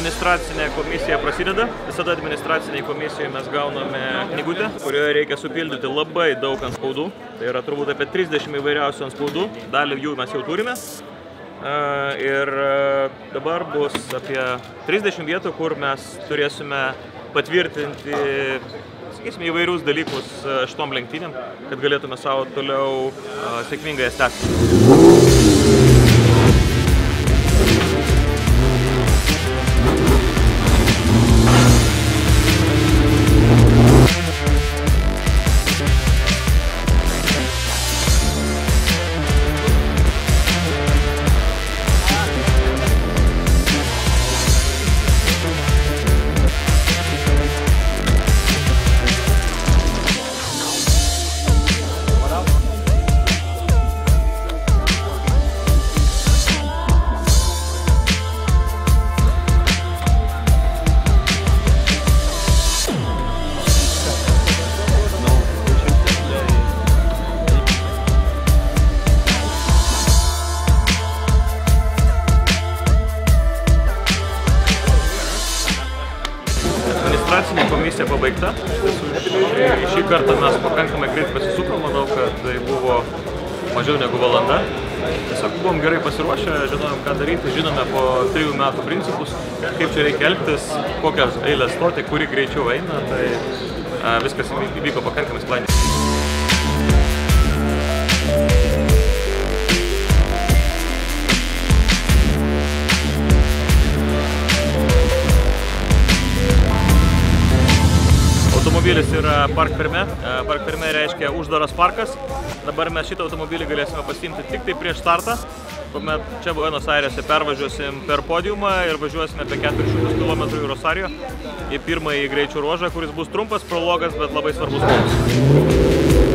Administracinė komisija prasideda. Visada administraciniai komisijoje mes gauname knygutę, kurioje reikia supildyti labai daug antspaudų. Tai yra turbūt apie 30 įvairiausių antspaudų. Dalį jų mes jau turime. Ir dabar bus apie 30 vietų, kur mes turėsime patvirtinti, sakysime, įvairius dalykus šitom lenktynėm, kad galėtume savo toliau sėkmingai jas tęsti. Administracinė komisija pabaigta. Šį kartą mes pakankamai greit pasisukom, manau, kad tai buvo mažiau negu valanda. Tiesiog buvom gerai pasiruošę, žinojom, ką daryti, žinome po 3 metų principus, kaip čia reikia elgtis, kokias eilės stoti, kuri greičiau eina, tai viskas įvyko pakankamai sklandžiai. Automobilis yra park perme. Park perme reiškia uždaras parkas. Dabar mes šitą automobilį galėsime pasiimti tik tai prieš startą, kuomet čia Buenos Airėse pervažiuosim per podiumą ir važiuosime apie 400 km į Rosario į pirmąjį greičio ruožą, kuris bus trumpas prologas, bet labai svarbus mums.